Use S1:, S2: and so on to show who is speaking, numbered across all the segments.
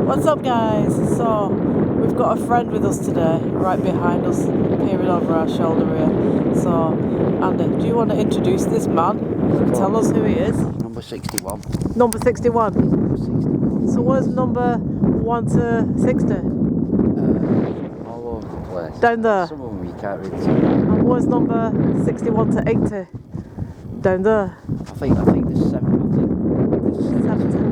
S1: What's up, guys? So, we've got a friend with us today, right behind us, peering over our shoulder here. So, Andy, do you want to introduce this man? Tell us who he is.
S2: Number 61.
S1: Number 61.
S2: Number 61.
S1: So, where's number 1 to 60?
S2: All over the place.
S1: Down there.
S2: Some of them you can't really see.
S1: And where's number 61 to 80? Down there.
S2: I think there's 7. I think there's 70.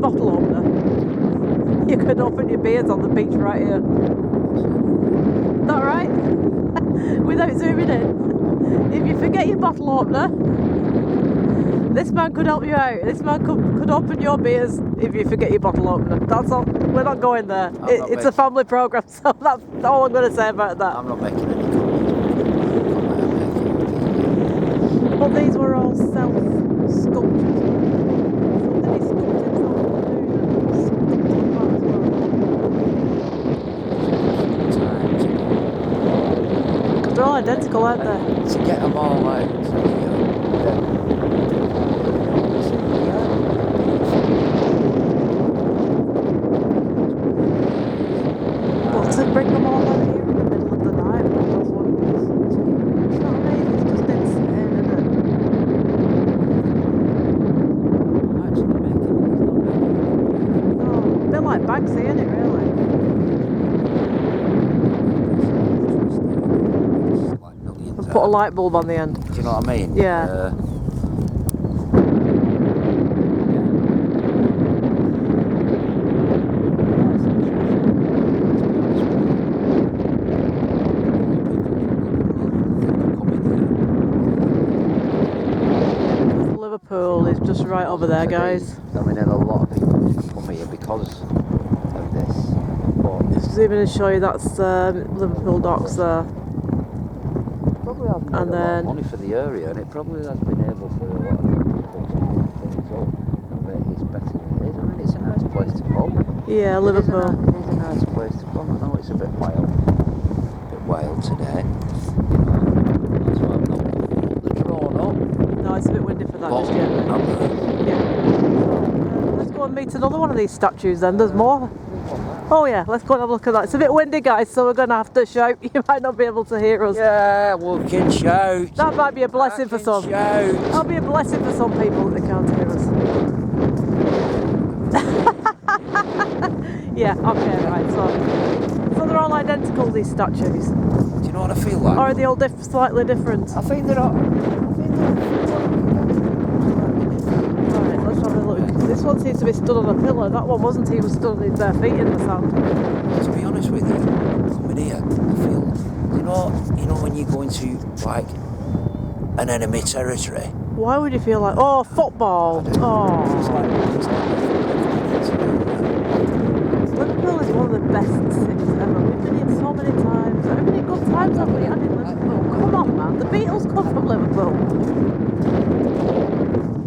S1: Bottle opener, you could open your beers on the beach right here. Is that right? Without zooming in. If you forget your bottle opener, this man could help you out. This man could open your beers if you forget your bottle opener. That's all. We're not going there. It's a family programme, so that's all I'm going to say about that.
S2: I'm not making any comments.
S1: But these were all self-sculptured. They're all identical, aren't they?
S2: To get them all out.
S1: Well, to bring them all out here in the middle of the night, you know what I mean? It's just insane, isn't it? No, a bit like Banksy, isn't it, really? Put a light bulb on the end.
S2: Do you know what I mean?
S1: Yeah. Liverpool is just right over there, guys.
S2: I mean, a lot of people come here because of this. But
S1: just zoom in and show you that's Liverpool docks there.
S2: And then money for the area, and it probably has been able for a lot of people to put things up. But it's better than it is. I mean, it's a nice place to come.
S1: Yeah, Liverpool.
S2: It is a nice place to come. I know it's a bit wild today. That's why I'm not drawn up.
S1: No, it's a bit windy for that just yet. Yeah. Let's go and meet another one of these statues then. There's more. Oh yeah, let's go and have a look at that. It's a bit windy, guys, so we're going to have to shout. You might not be able to hear us.
S2: Yeah, we can shout.
S1: That might be a blessing for some.
S2: Shout.
S1: That'll be a blessing for some people that they can't hear us. Yeah, okay, right, so they're all identical, these statues.
S2: Do you know what I feel like?
S1: Or are they all slightly different?
S2: I think they're all...
S1: Right, let's have a look. This one seems to be stood on a pillar. That one wasn't. He was stood on his bare feet in the sand.
S2: To be honest with you, coming here, I feel, you know when you go into like an enemy territory.
S1: Why would you feel like, oh, football? Oh. Liverpool is one of the best cities ever. We've been here so many times. How many good times have we had in Liverpool? Come on, man. The Beatles come from Liverpool.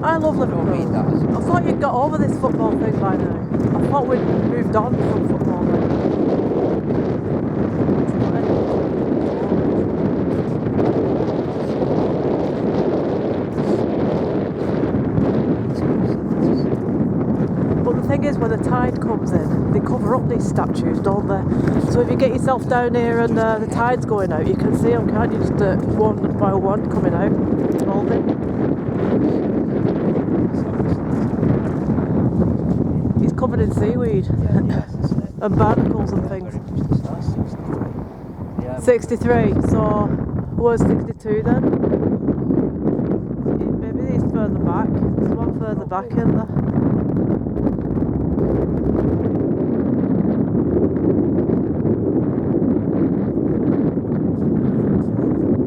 S1: I love Liverpool. I thought you'd got over this football thing by now. I thought we'd moved on from football now. thing is, when the tide comes in, they cover up these statues, don't they? So if you get yourself down here and the tide's going out, you can see them, can't you? Just one by one coming out, moving. He's covered in seaweed and barnacles and things. 63, so was 62 then? Maybe he's further back. There's one further back in there.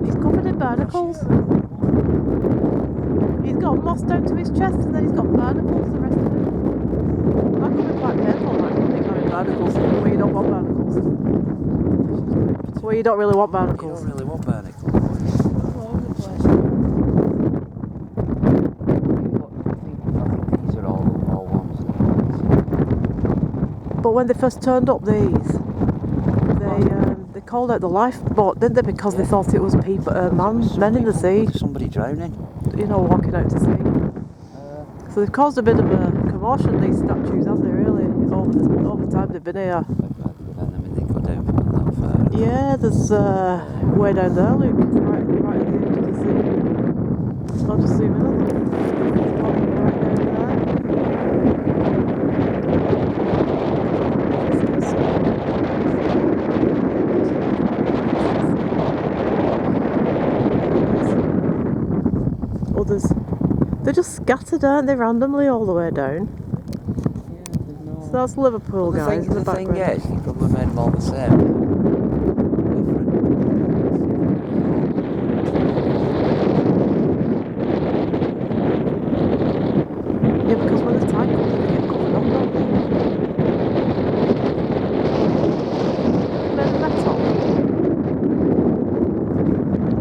S1: He's covered in barnacles. He's got moss down to his chest and then he's got barnacles the rest of it. That could be quite painful, that could be having barnacles where you don't want barnacles. Where you don't really want barnacles.
S2: You don't really want barnacles. All over the place. I think these are all ones.
S1: But when they first turned up these, they called out the lifeboat, didn't they? Because they thought it was people, men in the sea.
S2: Somebody drowning.
S1: You know, walking out to sea. So they've caused a bit of a commotion, these statues, haven't they, really? Over the time they've been here. Yeah, there's way down there, Luke. Right at the edge of the sea. I'll just zoom in on them. Right down there. Others. They're just scattered, aren't they, randomly all the way down? So that's Liverpool, guys, in the background.
S2: The thing is, you probably made them all the same.
S1: Yeah, because when the tide comes in, they get covered up, don't they? Made of metal.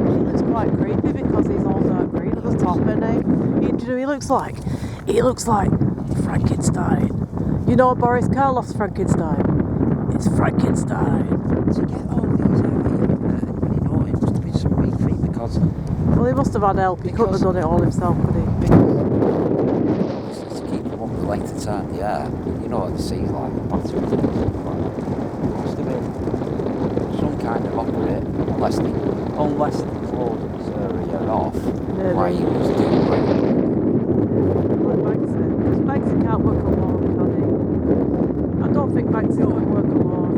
S1: He looks quite creepy because he's all dark green at the top, isn't he? He looks like Frankenstein. You know Boris Karloff's Frankenstein? It's Frankenstein.
S2: To get all these out here, you know, it must have been some big feat because...
S1: Well, he must have had help. He couldn't have done it all himself, could he?
S2: To keep them up the length of time they are, you know what the sea's like, the battery. It must have been some kind of operator, unless they closed this area off, why he was doing it.
S1: Like Banksy. Because Banksy can't work alone, can he? I don't think Banksy would work alone.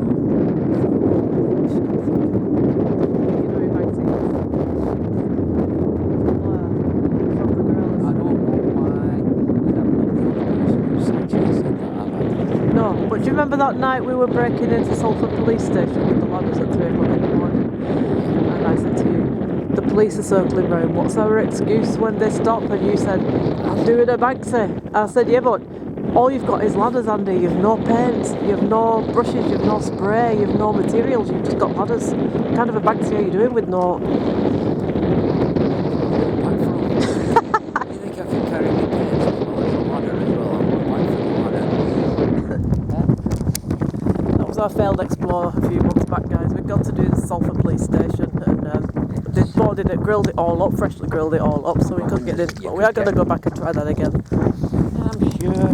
S1: You know who Banksy is? From the Gorillas.
S2: I don't know why.
S1: No, but do you remember that night we were breaking into Salford police station with the ladders at 3 o'clock in the morning? And I said to you, the police are circling round, what's our excuse when they stop? And you said, I'm doing a Banksy. I said, yeah, but all you've got is ladders, Andy. You've no paints, you've no brushes, you've no spray, you've no materials, you've just got ladders. What kind of a Banksy are you doing with no...
S2: You think I can carry my paints as well as a ladder as well? I'm going back for the ladder.
S1: That was our failed explore a few months back, guys. We'd gone to do the Salford police station and they'd boarded it, grilled it all up, freshly grilled it all up so we couldn't get in. But we are going to go back and try that again.
S2: I'm sure.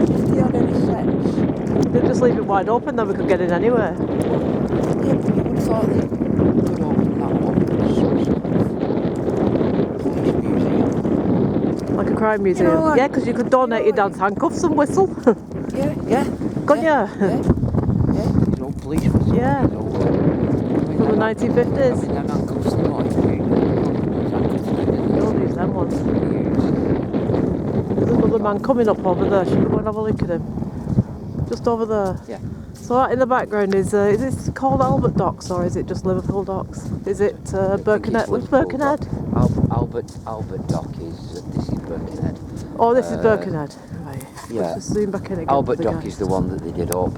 S2: If they had any sense,
S1: They'd just leave it wide open, then we could get in anyway.
S2: yeah, but you would have thought they could open that one as some sort of museum.
S1: Like a crime museum.
S2: You know, like,
S1: yeah, because you could donate your dad's handcuffs and whistle.
S2: Yeah.
S1: Couldn't you?
S2: Yeah. These old police whistles.
S1: Yeah.
S2: From
S1: From the 1950s.
S2: them handcuffs, they might
S1: Don't use them ones. There's another man coming up over there. Should we go and have a look at him? Just over there.
S2: Yeah.
S1: So that in the background is this called Albert Docks or is it just Liverpool Docks? Is it Birkenhead? Which Birkenhead?
S2: Albert Dock is, this is Birkenhead.
S1: Oh, this is Birkenhead. Right.
S2: Yeah.
S1: Let's just zoom back in again.
S2: Albert Dock is the one that they did up.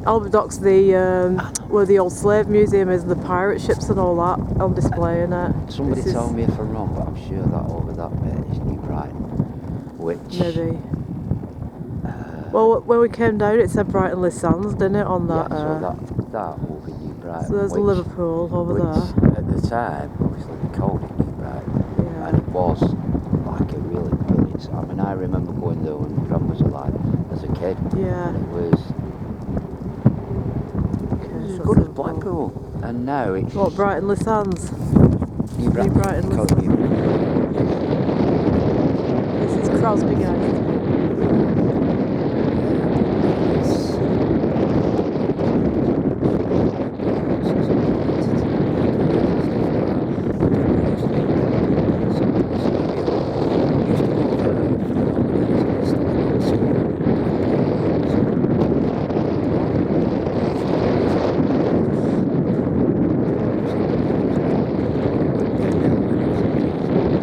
S1: Albert Dock's where the old slave museum is, and the pirate ships and all that on display in it.
S2: Somebody told me if I'm wrong, but I'm sure that over that bit is New Brighton, which...
S1: Maybe. Well, when we came down, it said Brighton-le Sands, didn't it, on that?
S2: Yeah, so that will be New Brighton.
S1: So there's Liverpool over
S2: which,
S1: there.
S2: at the time, obviously they called it New Brighton,
S1: Yeah.
S2: and it was like it's. I mean, I remember going there when my Gran was alive as a kid.
S1: Yeah.
S2: And it was as good as Blackpool, and now it's.
S1: What, Brighton Les Sands?
S2: New
S1: Brighton Les Sands. This is Crosby, guys.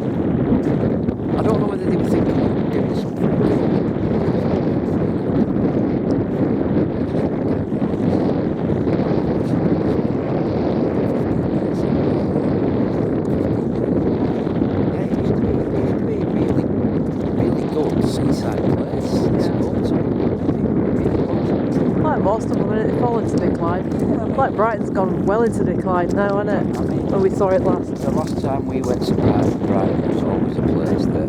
S2: I don't know whether they were thinking of doing something. Really good seaside place. It's good.
S1: Like most of them, they fall into decline. Like Brighton's gone well into decline now, hasn't it?
S2: I mean,
S1: When we saw it last.
S2: the last time we went to Brighton was always a place that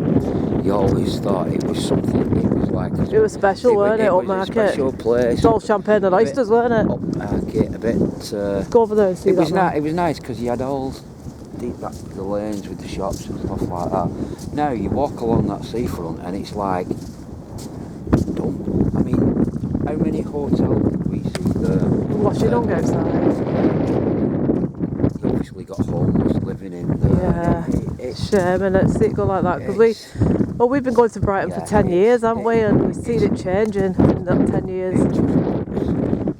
S2: you always thought it was something. It was like
S1: It was special, weren't it?
S2: It was a
S1: Upmarket.
S2: special place.
S1: It's all champagne and oysters, weren't it?
S2: Upmarket, a bit.
S1: Go over there and see
S2: It was
S1: that.
S2: It was nice because you had all the lanes with the shops and stuff like that. Now you walk along that seafront and it's like dumb. I mean, how many hotels did we see there?
S1: Washing on outside.
S2: You obviously got homeless living in there.
S1: Yeah.
S2: It's
S1: Shame, and see it go like that because we've been going to Brighton for 10 years, haven't we? And we've seen it changing in that 10 years.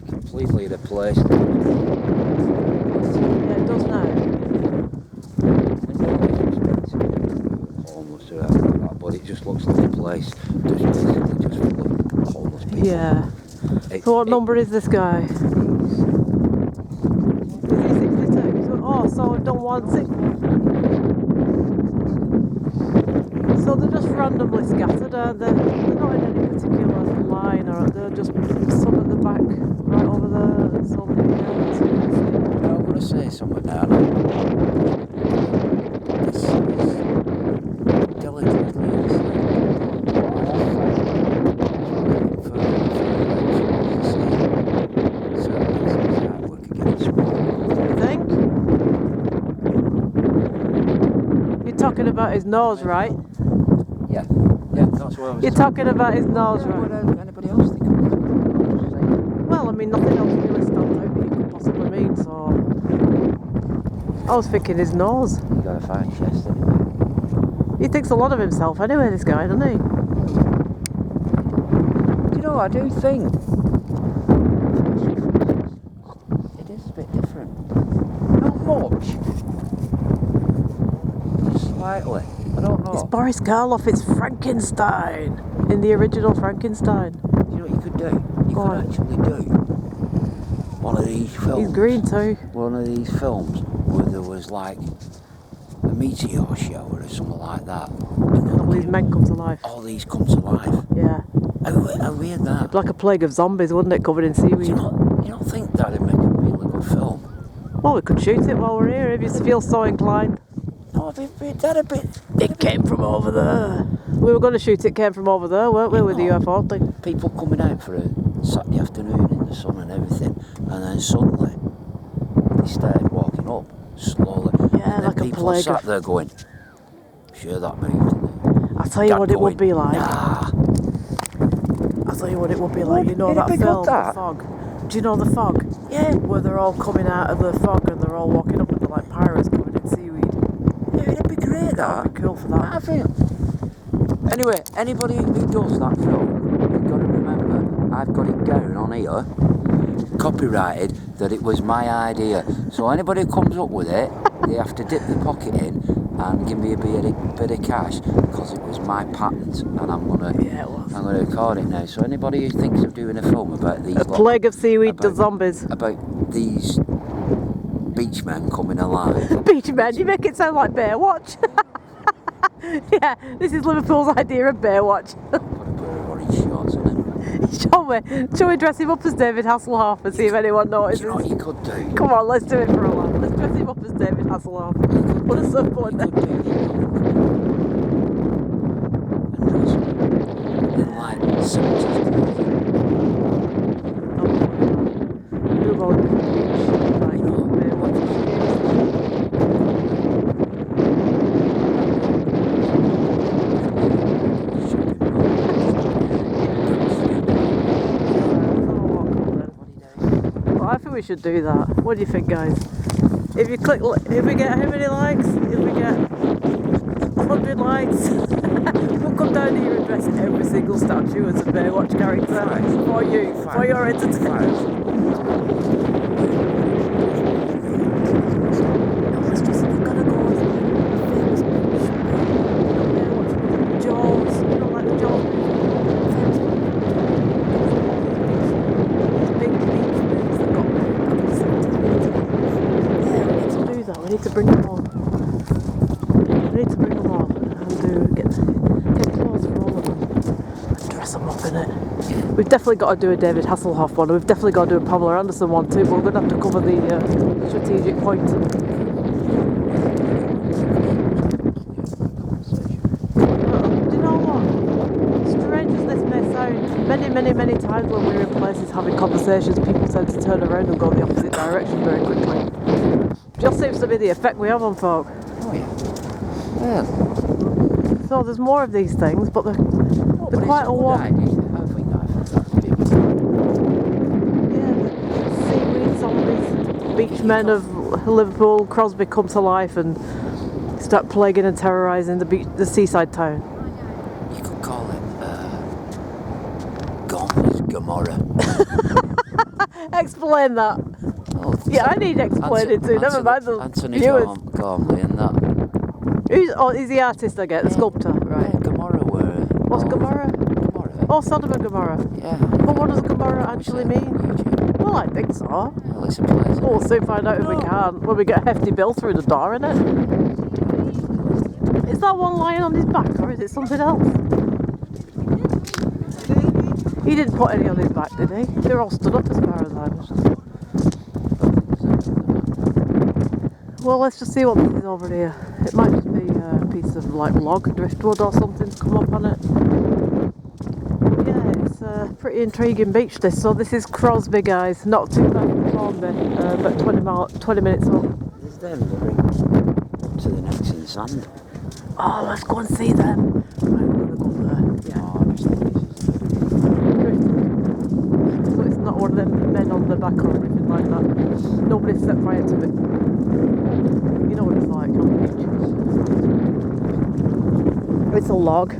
S2: completely replaced.
S1: Yeah, it does now.
S2: Homeless or anything like that, but it just looks like a place just basically just full of homeless people.
S1: Yeah. So what number is this guy? Is he 62? Oh, so I've done 160. So they're just randomly scattered, aren't they? They're not in any particular line, or they're just some at the back, right over there, and some here.
S2: I'm going to say something now. This is delicately
S1: Talking about his nose, right?
S2: Yeah, that's what I was.
S1: You're talking about his nose, right?
S2: What anybody else think?
S1: Well, I mean, nothing else really stands out that you could possibly mean, so I was thinking his nose.
S2: You got a fine chest, haven't you?
S1: He thinks a lot of himself anyway, this guy, doesn't he?
S2: Do you know, I do think it is a bit different. Not much. Slightly. I don't know.
S1: It's Boris Karloff, it's Frankenstein. In the original Frankenstein.
S2: Do you know what you could do? You could actually do one of these films.
S1: He's green too.
S2: One of these films where there was like a meteor shower or something like that. And
S1: All these men come to life.
S2: all these come to life.
S1: Yeah.
S2: How weird that?
S1: It'd be like a plague of zombies, wouldn't it, covered in seaweed?
S2: You don't think that'd make a really good film?
S1: Well, we could shoot it while we're here if you feel so inclined.
S2: No, that'd a bit.
S1: It came from over there. We were going to shoot It Came From Over There, weren't we, with the UFO thing?
S2: People coming out for a Saturday afternoon in the sun and everything, and then suddenly they started walking up slowly.
S1: Yeah,
S2: and
S1: like a
S2: then people
S1: plague.
S2: sat there going, "Sure, that moved."
S1: I'll tell you what it would be like.
S2: Nah.
S1: I'll tell you what it would be like. You know that
S2: It'd be
S1: film,
S2: good, that.
S1: The Fog? Do you know The Fog?
S2: Yeah.
S1: Where they're all coming out of the fog and they're all walking up and they're like pirates covered in seaweed.
S2: Yeah, it'd be great.
S1: That'd be cool for that.
S2: I think. Anyway, anybody who does that film, you've got to remember, I've got it down on here, copyrighted, that it was my idea. So anybody who comes up with it, they have to dip their pocket in and give me a bit of cash, because it was my patent, and I'm gonna record it now. So anybody who thinks of doing a film about these
S1: Plague of seaweed to zombies.
S2: about these beach men coming alive.
S1: Beach men, you make it sound like Baywatch. Yeah, this is Liverpool's idea of Baywatch.
S2: Put a pair of orange shorts on him.
S1: Shall we dress him up as David Hasselhoff and see if anyone notices?
S2: Do you know what you could do?
S1: Come on, let's do it for a laugh. Let's dress him up as David Hasselhoff. Put a surfboard there. Do about the beach, like, watch Well, I think we should do that. What do you think, guys? If you click, if we get how many likes? If we get 100 likes, we'll come down here and dress every single statue as a Baywatch character for you, for your entertainment. It's just we've got to go as famous beach. Baywatch, Jaws. You don't like the Jaws movie? Big beach movies that got made back in the 70s. Yeah, we need to do that. We need to bring them all. We need to bring them all and get clothes for all of them and dress them up in it. We've definitely got to do a David Hasselhoff one. We've definitely got to do a Pamela Anderson one too. But we're going to have to cover the strategic point. Do you know what? Strange as this may sound, many times when we're in places having conversations, people tend to turn around and go the opposite direction very quickly. Just seems to be the effect we have on folk.
S2: Oh yeah. Yeah.
S1: So there's more of these things, but they're quite a walk.
S2: I think that's big.
S1: Yeah, the seaweed zombies, beach men of Liverpool, Crosby come to life and start plaguing and terrorising the seaside town.
S2: You could call it Gomez Gomorrah.
S1: Explain that.
S2: Oh,
S1: Yeah, I need explaining too. Never mind the
S2: Anthony
S1: viewers.
S2: Gormley and that.
S1: He's the artist, I get, the sculptor, right?
S2: Yeah, Gomorrah were.
S1: What's Gomorrah?
S2: Gomorrah.
S1: Oh, Sodom and Gomorrah.
S2: Yeah.
S1: But what does Gomorrah actually mean? Well, I think so.
S2: Well, it's a place.
S1: We'll soon find out if we can when we get a hefty bill through the door, innit? Is that one lying on his back or is it something else? He didn't put any on his back, did he? They're all stood up as far as I know. Well, let's just see what this is over here. It might just be a piece of like log, driftwood or something to come up on it. Yeah, it's a pretty intriguing beach this. So this is Crosby, guys. Not too bad from Thornby, but 20 minutes up.
S2: There's them going up to the necks in the sand.
S1: Oh, let's go and see them. Right, we're gonna go there. Yeah.
S2: Oh, I just think this is
S1: So it's not one of them men on the back or anything like that. Nobody set fire to it. You know what it's like on the beach. It's a log.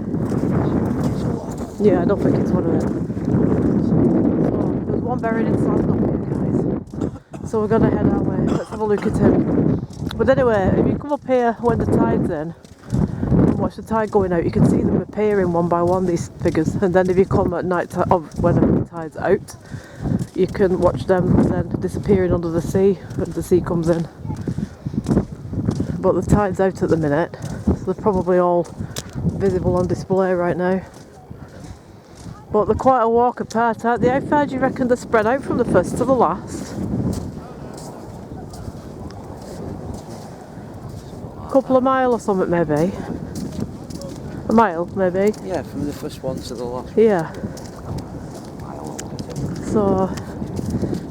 S1: Yeah, I don't think it's one of them. So there's one buried in sand up here, guys. So we're gonna head our way. Let's have a look at him. But anyway, if you come up here when the tide's in and watch the tide going out, you can see them appearing one by one, these figures. And then if you come at night, whenever the tide's out, you can watch them then disappearing under the sea when the sea comes in. But the tide's out at the minute, so they're probably all visible on display right now. But they're quite a walk apart, aren't they? How far do you reckon they're spread out from the first to the last? Couple of mile or something, maybe. A mile, maybe.
S2: Yeah, from the first one to the last.
S1: Yeah. So,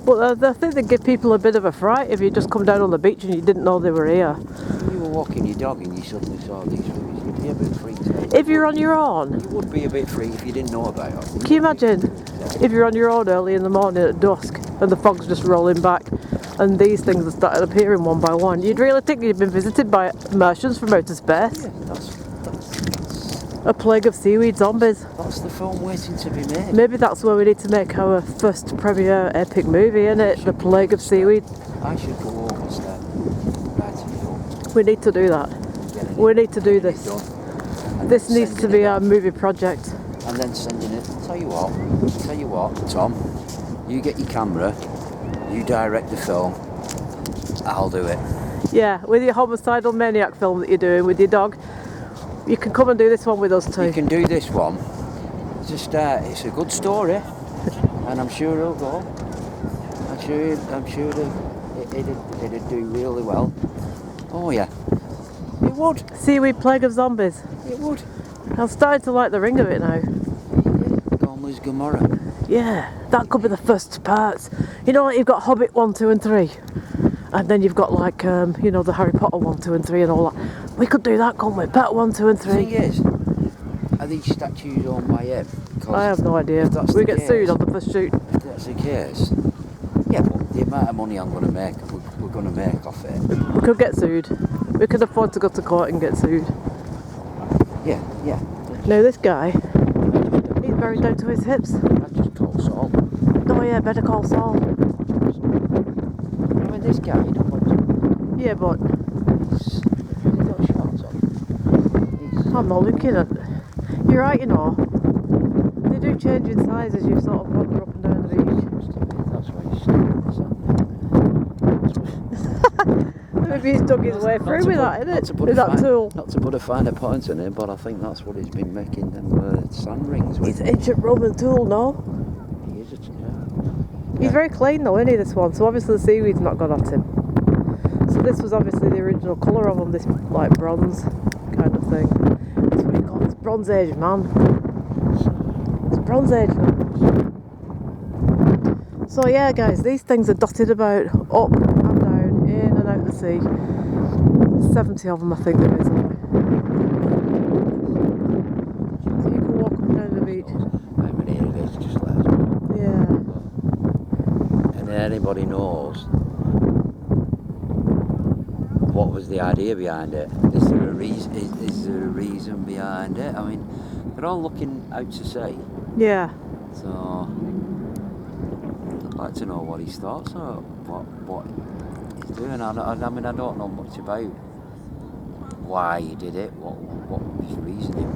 S1: but I think they give people a bit of a fright if you just come down on the beach and you didn't know they were here.
S2: When you were walking your dog and you suddenly saw these figures, you'd be a bit freaked out.
S1: If you're on your own.
S2: You would be a bit freaked if you didn't know about it.
S1: Can you imagine if you're on your own early in the morning at dusk and the fog's just rolling back and these things have started appearing one by one? You'd really think you'd been visited by Martians from outer space.
S2: Yeah, that's
S1: A plague of seaweed zombies.
S2: that's the film waiting to be made.
S1: Maybe that's where we need to make our first premiere epic movie, innit? The plague of seaweed.
S2: I should go home and start writing a film.
S1: We need to do that. We need to do this. This needs to be our movie project.
S2: And then sending it. Tell you what, Tom, you get your camera, you direct the film, I'll do it.
S1: Yeah, with your homicidal maniac film that you're doing with your dog, you can come and do this one with us too.
S2: You can do this one. Just it's a good story, and I'm sure it'll go. I'm sure it'd do really well. Oh yeah, it would.
S1: Seaweed plague of zombies.
S2: It would.
S1: I'm starting to like the ring of it now.
S2: Gormley's Sodo's Gomorrah.
S1: Yeah, that could be the first parts. You know, like you've got Hobbit 1, 2 and 3. And then you've got like, you know, the Harry Potter 1, 2 and 3 and all that. We could do that, couldn't we? Part 1, 2 and 3.
S2: The thing is, are these statues owned by him?
S1: I have no idea. We get sued on the first shoot.
S2: If that's the case, yeah, but the amount of money I'm going to make, we're going to make off it.
S1: We could get sued. We could afford to go to court and get sued.
S2: Yeah.
S1: No, this guy, he's buried down to his hips.
S2: I just call Saul.
S1: Oh yeah, better call Saul.
S2: I mean, this guy, you know what?
S1: Yeah, but
S2: He's got shots on.
S1: I'm not looking at. You're right, you know. They do change in size as you sort of wander up and down the beach.
S2: That's why he's standing.
S1: Maybe he's dug his way through with that, innit? With that tool.
S2: Not to put a finer point on it, but I think that's what he's been making them sand rings with.
S1: It's an ancient Roman tool, no?
S2: He is, yeah.
S1: He's very clean though, isn't he, this one? So obviously the seaweed's not got at him. So this was obviously the original colour of him, this like bronze kind of thing. That's what you call it. It's Bronze Age, man. It's Bronze Age, man. So yeah, guys, these things are dotted about, up and down, in and out the sea. 70 of them, I think there is. So you can walk up and down the beach.
S2: How many it is, just let us know.
S1: Yeah.
S2: And anybody knows what was the idea behind it? Is there a reason? Is there a reason behind it? I mean, they're all looking out to sea.
S1: Yeah.
S2: So I'd like to know what his thoughts are, what he's doing. I mean, I don't know much about why he did it, what his reasoning